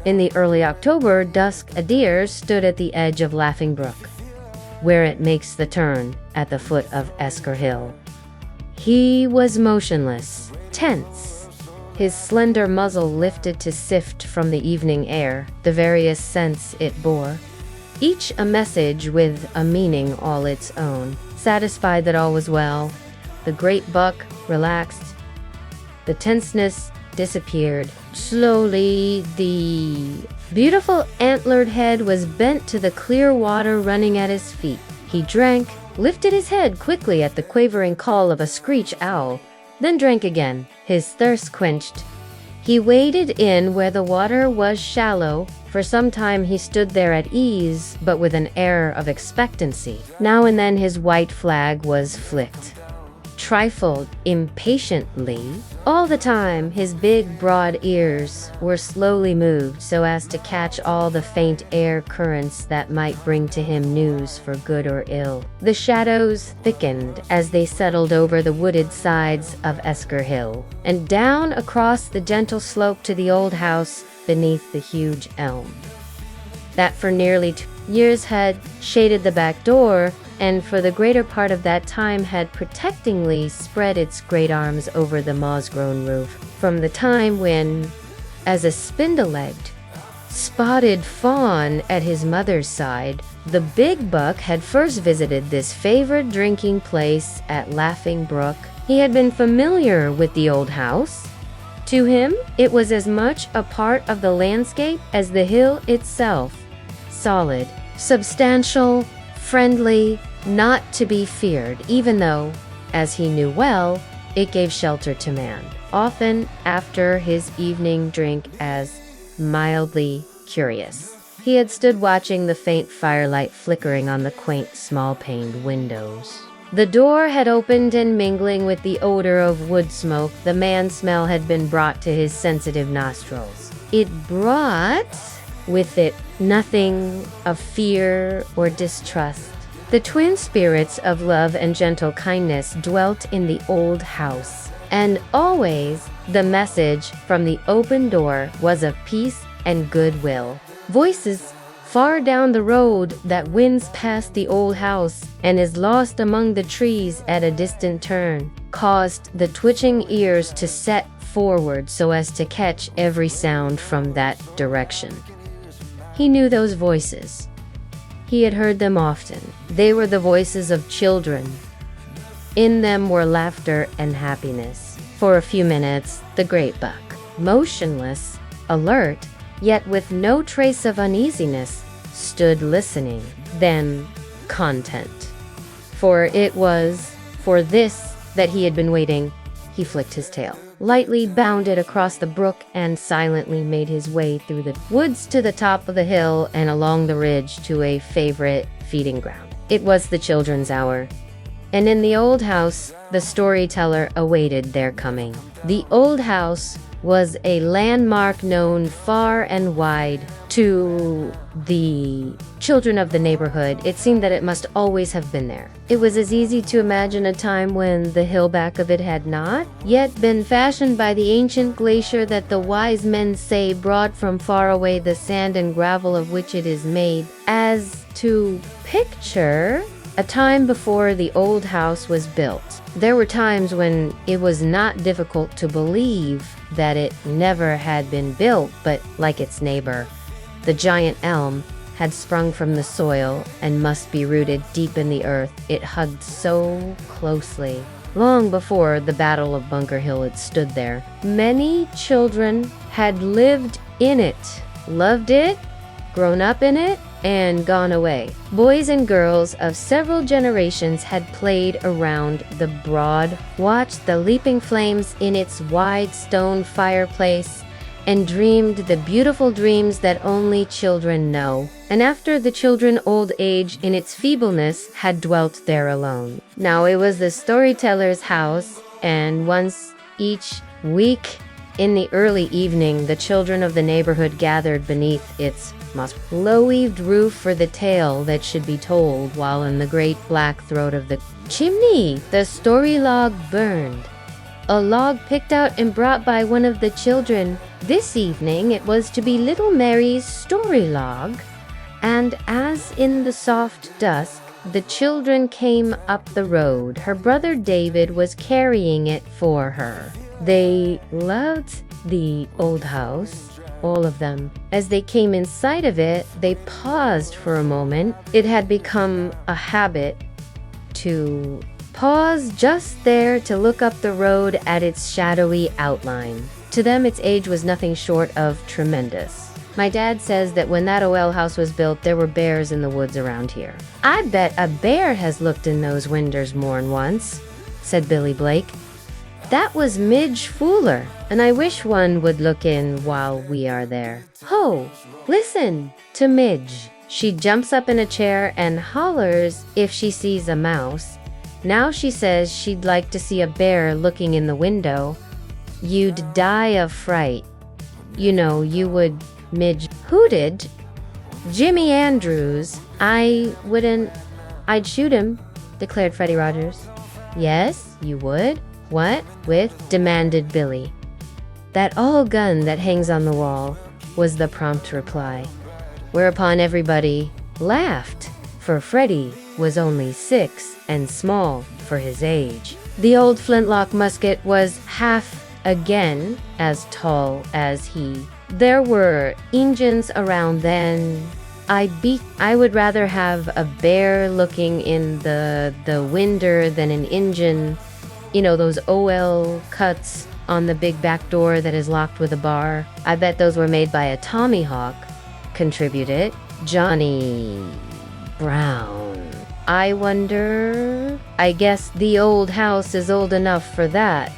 In the early October dusk, a deer stood at the edge of Laughing Brook, where it makes the turn at the foot of Esker Hill. He was motionless, tense, his slender muzzle lifted to sift from the evening air the various scents it bore, each a message with a meaning all its own. Satisfied that all was well, the great buck relaxed. The tenseness disappeared. Slowly, the beautiful antlered head was bent to the clear water running at his feet. He drank, lifted his head quickly at the quavering call of a screech owl, then drank again, his thirst quenched. He waded in where the water was shallow. For some time he stood there at ease, but with an air of expectancy. Now and then his white flag was flicked, trifled impatiently. All the time, his big, broad ears were slowly moved so as to catch all the faint air currents that might bring to him news for good or ill. The shadows thickened as they settled over the wooded sides of Esker Hill, and down across the gentle slope to the old house beneath the huge elm that for nearly 2 years had shaded the back door, and for the greater part of that time had protectingly spread its great arms over the moss-grown roof. From the time when, as a spindle-legged, spotted fawn at his mother's side, the big buck had first visited this favored drinking place at Laughing Brook, he had been familiar with the old house. To him, it was as much a part of the landscape as the hill itself. Solid, substantial, friendly, not to be feared, even though, as he knew well, it gave shelter to man, often after his evening drink, as mildly curious. He had stood watching the faint firelight flickering on the quaint small-paned windows. The door had opened, and mingling with the odor of wood smoke, the man-smell had been brought to his sensitive nostrils. It brought with it nothing of fear or distrust. The twin spirits of love and gentle kindness dwelt in the old house, and always the message from the open door was of peace and goodwill. Voices far down the road that winds past the old house and is lost among the trees at a distant turn caused the twitching ears to set forward so as to catch every sound from that direction. He knew those voices. He had heard them often. They were the voices of children. In them were laughter and happiness. For a few minutes, the great buck, motionless, alert, yet with no trace of uneasiness, stood listening, then content. For it was for this that he had been waiting. He flicked his tail, lightly bounded across the brook, and silently made his way through the woods to the top of the hill and along the ridge to a favorite feeding ground. It was the children's hour, and in the old house, the storyteller awaited their coming. The old house was a landmark known far and wide to the children of the neighborhood. It seemed that it must always have been there. It was as easy to imagine a time when the hill back of it had not yet been fashioned by the ancient glacier that the wise men say brought from far away the sand and gravel of which it is made, as to picture a time before the old house was built. There were times when it was not difficult to believe that it never had been built, but like its neighbor, the giant elm, had sprung from the soil and must be rooted deep in the earth. It hugged so closely. Long before the Battle of Bunker Hill it stood there. Many children had lived in it, loved it, grown up in it, and gone away. Boys and girls of several generations had played around the broad, watched the leaping flames in its wide stone fireplace, and dreamed the beautiful dreams that only children know. And after the children, old age in its feebleness had dwelt there alone. Now it was the storyteller's house, and once each week in the early evening, the children of the neighborhood gathered beneath its low-eaved roof for the tale that should be told, while in the great black throat of the chimney the story log burned. a log picked out and brought by one of the children. This evening it was to be little Mary's story log, and as in the soft dusk the children came up the road, her brother David was carrying it for her. They loved the old house, all of them. As they came in sight of it, they paused for a moment. It had become a habit to pause just there to look up the road at its shadowy outline. To them, its age was nothing short of tremendous. My dad says that when that OL house was built, there were bears in the woods around here. I bet a bear has looked in those windows more'n once, said Billy Blake. That was Midge Fooler, and I wish one would look in while we are there. Ho, listen to Midge. She jumps up in a chair and hollers if she sees a mouse. Now she says she'd like to see a bear looking in the window. You'd die of fright. You know, you would. Midge hooted. Jimmy Andrews. I wouldn't. I'd shoot him, declared Freddie Rogers. Yes, you would? What with? Demanded Billy. That old gun that hangs on the wall, was the prompt reply. Whereupon everybody laughed, for Freddie was only 6 and small for his age. The old flintlock musket was half again as tall as he. There were Injuns around then. I would rather have a bear looking in the window than an Injun. You know, those OL cuts on the big back door that is locked with a bar. I bet those were made by a Tommy Hawk, contributed Johnny Brown. I wonder. I guess the old house is old enough for that,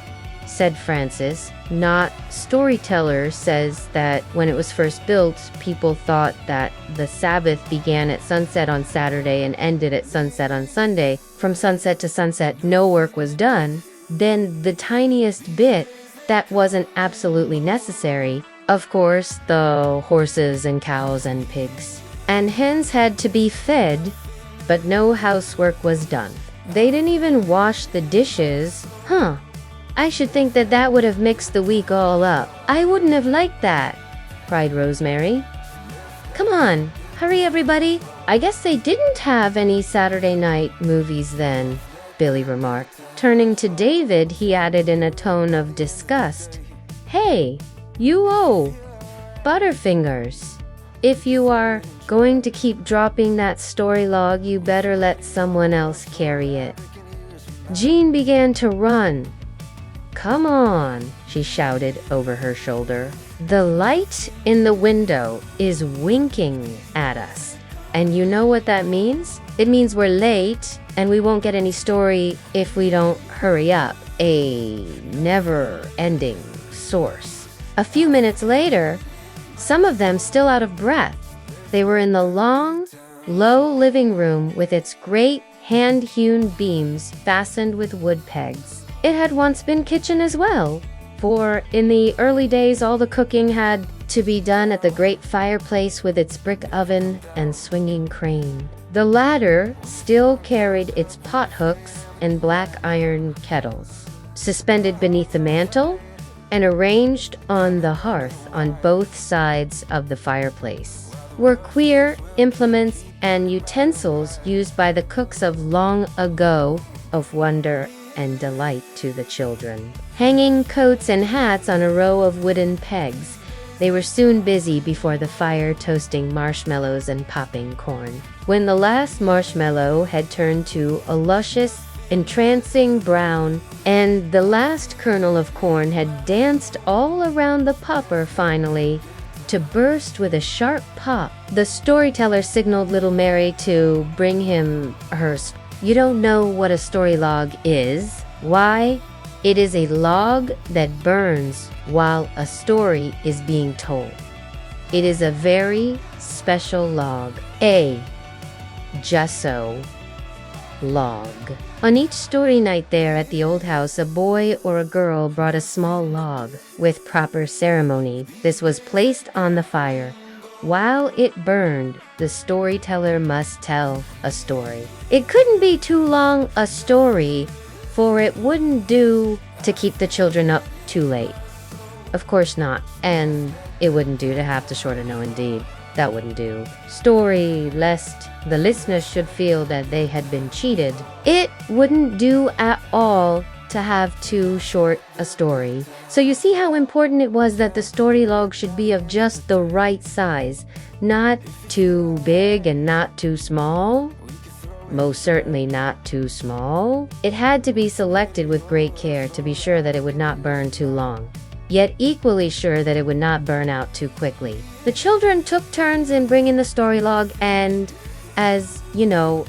said Francis. Not storyteller says that when it was first built, people thought that the Sabbath began at sunset on Saturday and ended at sunset on Sunday. From sunset to sunset, no work was done. Then the tiniest bit that wasn't absolutely necessary, of course, the horses and cows and pigs. And hens had to be fed, but no housework was done. They didn't even wash the dishes. I should think that would have mixed the week all up. I wouldn't have liked that, cried Rosemary. Come on, hurry everybody. I guess they didn't have any Saturday night movies then, Billy remarked. Turning to David, he added in a tone of disgust, Hey, you Butterfingers. If you are going to keep dropping that story log, you better let someone else carry it. Jean began to run. Come on, she shouted over her shoulder. The light in the window is winking at us. And you know what that means? It means we're late and we won't get any story if we don't hurry up. A never-ending source. A few minutes later, some of them still out of breath, they were in the long, low living room with its great hand-hewn beams fastened with wood pegs. It had once been kitchen as well, for in the early days all the cooking had to be done at the great fireplace with its brick oven and swinging crane. The latter still carried its pot hooks and black iron kettles, suspended beneath the mantel and arranged on the hearth on both sides of the fireplace were queer implements and utensils used by the cooks of long ago, of wonder and delight to the children. Hanging coats and hats on a row of wooden pegs, they were soon busy before the fire toasting marshmallows and popping corn. When the last marshmallow had turned to a luscious, entrancing brown, and the last kernel of corn had danced all around the popper finally, to burst with a sharp pop, the storyteller signaled little Mary to bring him her You don't know what a story log is? Why? It is a log that burns while a story is being told. It is a very special log. A gesso log. On each story night there at the old house, a boy or a girl brought a small log with proper ceremony. This was placed on the fire. While it burned, the storyteller must tell a story. It couldn't be too long a story, for it wouldn't do to keep the children up too late. Of course not. And it wouldn't do to have to shorten, no indeed. That wouldn't do. Story, lest the listeners should feel that they had been cheated. It wouldn't do at all to have too short a story. So you see how important it was that the story log should be of just the right size. Not too big and not too small. Most certainly not too small. It had to be selected with great care to be sure that it would not burn too long, yet equally sure that it would not burn out too quickly. The children took turns in bringing the story log, and as you know,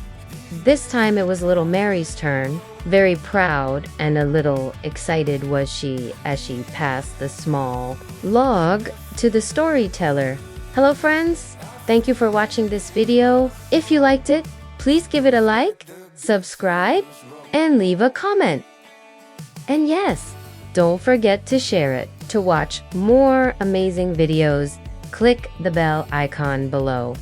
this time it was little Mary's turn. Very proud and a little excited was she as she passed the small log to the storyteller. Hello friends, thank you for watching this video. If you liked it, please give it a like, subscribe, and leave a comment. And yes, don't forget to share it. To watch more amazing videos, click the bell icon below.